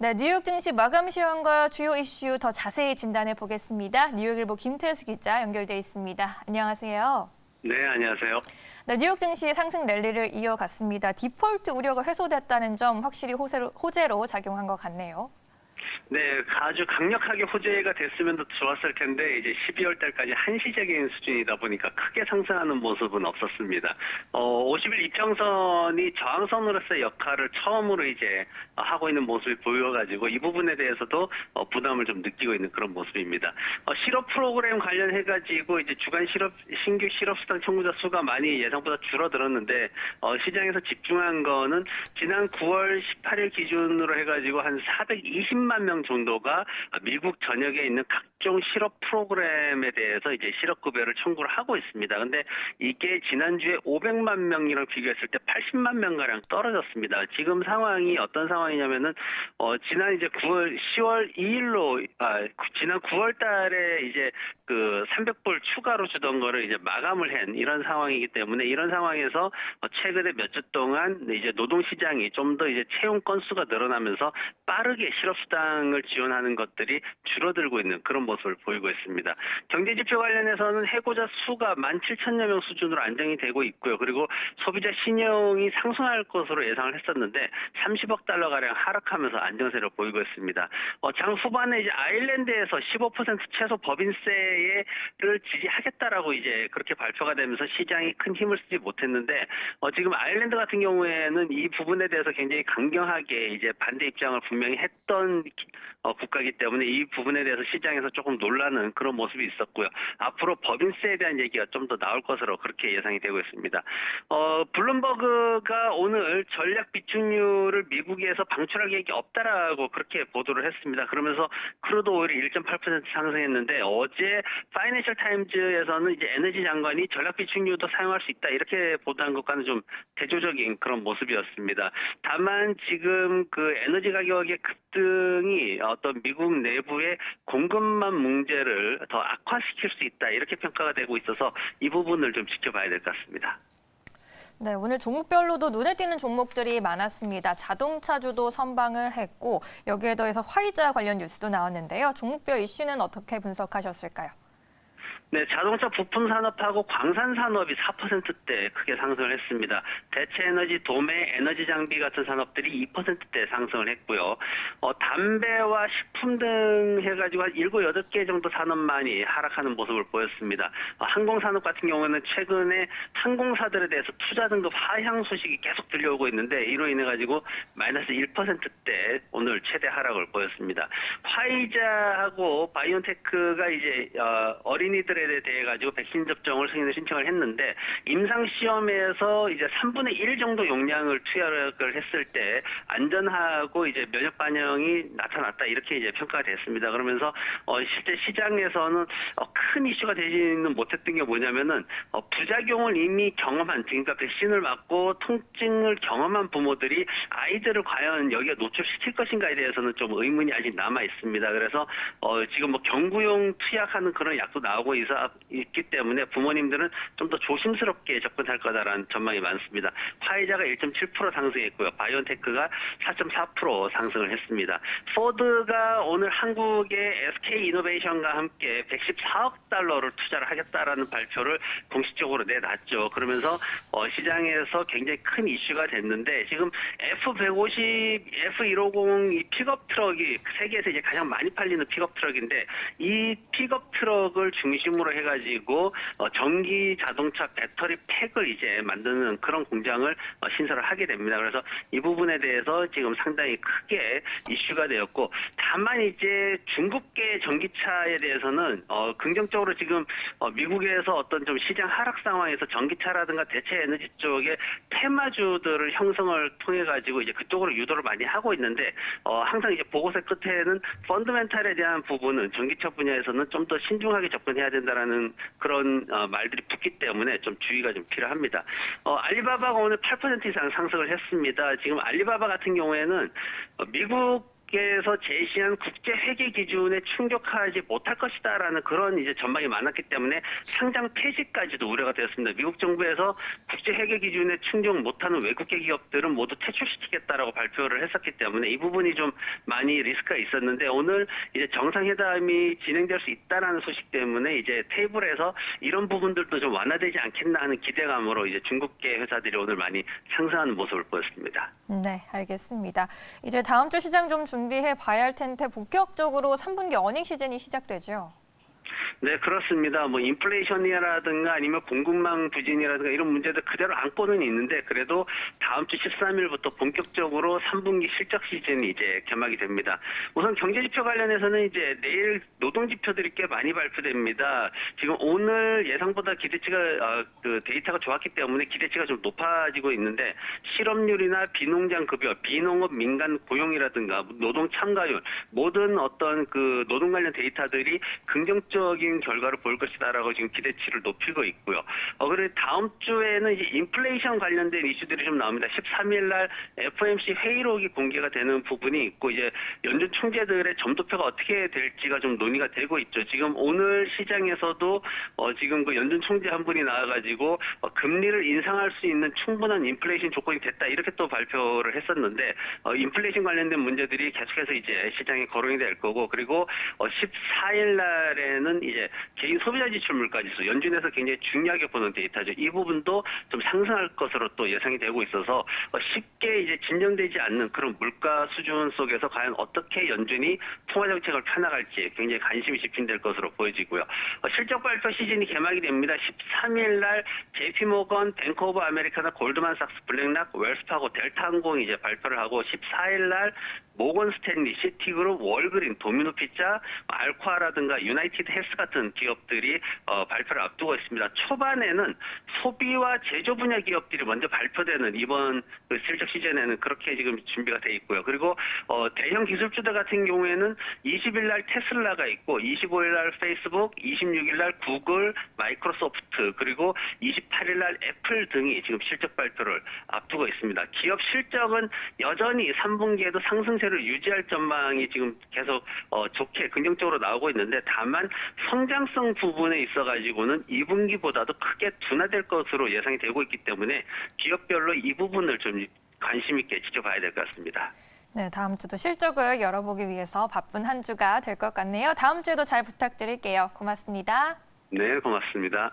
네, 뉴욕 증시 마감 시황과 주요 이슈 더 자세히 진단해 보겠습니다. 뉴욕일보 김태수 기자 연결돼 있습니다. 안녕하세요. 네, 안녕하세요. 네, 뉴욕 증시의 상승 랠리를 이어갔습니다. 디폴트 우려가 해소됐다는 점 확실히 호재로 작용한 것 같네요. 네, 아주 강력하게 호재가 됐으면 더 좋았을 텐데 이제 12월 달까지 한시적인 수준이다 보니까 크게 상승하는 모습은 없었습니다. 50일 이평선이 저항선으로서의 역할을 처음으로 이제 하고 있는 모습이 보여가지고 이 부분에 대해서도 부담을 좀 느끼고 있는 그런 모습입니다. 실업 프로그램 관련해가지고 이제 주간 신규 실업수당 청구자 수가 많이 예상보다 줄어들었는데 시장에서 집중한 거는 지난 9월 18일 기준으로 해가지고 한 420만 명 정도가 미국 전역에 있는 각종 실업 프로그램에 대해서 이제 실업급여를 청구를 하고 있습니다. 근데 이게 지난주에 500만 명이랑 비교했을 때 80만 명가량 떨어졌습니다. 지금 상황이 어떤 상황이냐면은, 지난 이제 10월 2일로, 지난 9월 달에 이제 그 300불 추가로 주던 거를 이제 마감을 한 이런 상황이기 때문에 이런 상황에서 최근에 몇 주 동안 이제 노동시장이 좀 더 이제 채용 건수가 늘어나면서 빠르게 실업수당을 지원하는 것들이 줄어들고 있는 그런 모습을 보이고 있습니다. 경제지표 관련해서는 해고자 수가 17,000여 명 수준으로 안정이 되고 있고요. 그리고 소비자 신용이 상승할 것으로 예상을 했었는데 30억 달러가량 하락하면서 안정세를 보이고 있습니다. 장 후반에 이제 아일랜드에서 15% 최소 법인세를 지지하겠다라고 이제 그렇게 발표가 되면서 시장이 큰 힘을 쓰지 못했는데 지금 아일랜드 같은 경우에는 이 부분에 대해서 굉장히 강경하게 이제 반대 입장을 분명히 했던 국가이기 때문에 이 부분에 대해서 시장에서 조금 놀라는 그런 모습이 있었고요. 앞으로 법인세에 대한 얘기가 좀 더 나올 것으로 그렇게 예상이 되고 있습니다. 블룸버그가 오늘 전략 비축률을 미국에서 방출할 계획이 없다라고 그렇게 보도를 했습니다. 그러면서 크루드 오일이 1.8% 상승했는데 어제 파이낸셜 타임즈에서는 이제 에너지 장관이 전략 비축률도 사용할 수 있다 이렇게 보도한 것과는 좀 대조적인 그런 모습이었습니다. 다만 지금 그 에너지 가격의 급등이 어떤 미국 내부의 공급망 문제를 더 악화시킬 수 있다 이렇게 평가가 되고 있어서 이 부분을 좀 지켜봐야 될 것 같습니다. 네, 오늘 종목별로도 눈에 띄는 종목들이 많았습니다. 자동차주도 선방을 했고 여기에 더해서 화이자 관련 뉴스도 나왔는데요. 종목별 이슈는 어떻게 분석하셨을까요? 네, 자동차 부품 산업하고 광산 산업이 4%대 크게 상승을 했습니다. 대체 에너지, 도매, 에너지 장비 같은 산업들이 2%대 상승을 했고요. 담배와 식품 등 해가지고 한 7, 8개 정도 산업만이 하락하는 모습을 보였습니다. 항공산업 같은 경우는 최근에 항공사들에 대해서 투자 등급 하향 소식이 계속 들려오고 있는데 이로 인해가지고 마이너스 1%대 오늘 최대 하락을 보였습니다. 화이자하고 바이오테크가 이제 어린이들에 대해 가지고 백신 접종을 승인을 신청을 했는데 임상 시험에서 이제 3분의 1 정도 용량을 투약을 했을 때 안전하고 이제 면역 반응이 나타났다 이렇게 이제 평가가 됐습니다. 그러면서 실제 시장에서는 큰 이슈가 되지는 못했던 게 뭐냐면은 부작용을 이미 경험한 그러니까 백신을 맞고 통증을 경험한 부모들이 아이들을 과연 여기에 노출시킬 것인가에 대해서는 좀 의문이 아직 남아 있습니다. 그래서 지금 뭐 경구용 투약하는 그런 약도 나오고 있기 때문에 부모님들은 좀 더 조심스럽게 접근할 거다라는 전망이 많습니다. 화이자가 1.7% 상승했고요. 바이오테크가 4.4% 상승을 했습니다. 포드가 오늘 한국의 SK 이노베이션과 함께 114억 달러를 투자를 하겠다라는 발표를 공식적으로 내놨죠. 그러면서 시장에서 굉장히 큰 이슈가 됐는데 지금 F150, F150 이 픽업 트럭이 세계에서 이제 가장 많이 팔리는 픽업 트럭인데 이 픽업 트럭을 중심으로 해가지고 전기 자동차 배터리 팩을 이제 만드는 그런 공장을 신설을 하게 됩니다. 그래서 이 부분에 대해서 지금 상당히 크게 이슈가 되었고 다만 이제 중국계 전기차에 대해서는 긍정적으로 지금 미국에서 어떤 좀 시장 하락 상황에서 전기차라든가 대체 에너지 쪽에 테마주들을 형성을 통해 가지고 이제 그쪽으로 유도를 많이 하고 있는데 항상 이제 보고서 끝에는 펀더멘탈에 대한 부분은 전기차 분야에서는 좀 더 신중하게 접근해야 된다라는 그런 말들이 붙기 때문에 좀 주의가 좀 필요합니다. 알리바바가 오늘 8% 이상 상승을 했습니다. 지금 알리바바 같은 경우에는 미국 중국에서 제시한 국제 회계 기준에 충족하지 못할 것이다라는 그런 이제 전망이 많았기 때문에 상장 폐지까지도 우려가 되었습니다. 미국 정부에서 국제 회계 기준에 충족 못하는 외국계 기업들은 모두 퇴출시키겠다라고 발표를 했었기 때문에 이 부분이 좀 많이 리스크가 있었는데 오늘 이제 정상회담이 진행될 수 있다라는 소식 때문에 이제 테이블에서 이런 부분들도 좀 완화되지 않겠나 하는 기대감으로 이제 중국계 회사들이 오늘 많이 상승하는 모습을 보였습니다. 네, 알겠습니다. 이제 다음 주 시장 좀 준비해 봐야 할 텐데 본격적으로 3분기 어닝 시즌이 시작되죠. 네, 그렇습니다. 뭐 인플레이션이라든가 아니면 공급망 부진이라든가 이런 문제들 그대로 안고는 있는데 그래도 다음 주 13일부터 본격적으로 3분기 실적 시즌이 이제 개막이 됩니다. 우선 경제지표 관련해서는 이제 내일 노동지표들이 꽤 많이 발표됩니다. 지금 오늘 예상보다 기대치가 그 데이터가 좋았기 때문에 기대치가 좀 높아지고 있는데 실업률이나 비농장 급여, 비농업 민간 고용이라든가 노동 참가율 모든 어떤 그 노동 관련 데이터들이 긍정적인 결과를 볼 것이다라고 지금 기대치를 높이고 있고요. 그리고 다음 주에는 이제 인플레이션 관련된 이슈들이 좀 나옵니다. 13일 날 FOMC 회의록이 공개가 되는 부분이 있고 이제 연준 총재들의 점도표가 어떻게 될지가 좀 논의가 되고 있죠. 지금 오늘 시장에서도 지금 그 연준 총재 한 분이 나와가지고 금리를 인상할 수 있는 충분한 인플레이션 조건이 됐다 이렇게 또 발표를 했었는데 인플레이션 관련된 문제들이 계속해서 이제 시장에 거론이 될 거고 그리고 14일 날에는 이제 개인 소비자 지출 물가지수 연준에서 굉장히 중요하게 보는 데이터죠. 이 부분도 좀 상승할 것으로 또 예상이 되고 있어서 쉽게 이제 진정되지 않는 그런 물가 수준 속에서 과연 어떻게 연준이 통화 정책을 펴나갈지 굉장히 관심이 집중될 것으로 보여지고요. 실적 발표 시즌이 개막이 됩니다. 13일 날 JP모건, 뱅크 오브 아메리카나, 골드만삭스, 블랙락, 웰스파고, 델타항공이 이제 발표를 하고 14일 날 모건 스탠리, 시티그룹, 월그린, 도미노피자, 알코아라든가 유나이티드 헬스 같은 기업들이 발표를 앞두고 있습니다. 초반에는 소비와 제조 분야 기업들이 먼저 발표되는 이번 그 실적 시즌에는 그렇게 지금 준비가 돼 있고요. 그리고 대형 기술주들 같은 경우에는 20일 날 테슬라가 있고 25일 날 페이스북, 26일 날 구글, 마이크로소프트 그리고 28일 날 애플 등이 지금 실적 발표를 앞두고 있습니다. 기업 실적은 여전히 3분기에도 상승세를 유지할 전망이 지금 계속 좋게 긍정적으로 나오고 있는데 다만 성장성 부분에 있어가지고는 2분기보다도 크게 둔화될 것으로 예상이 되고 있기 때문에 기업별로 이 부분을 좀 관심 있게 지켜봐야 될 것 같습니다. 네, 다음 주도 실적을 열어보기 위해서 바쁜 한 주가 될 것 같네요. 다음 주에도 잘 부탁드릴게요. 고맙습니다. 네, 고맙습니다.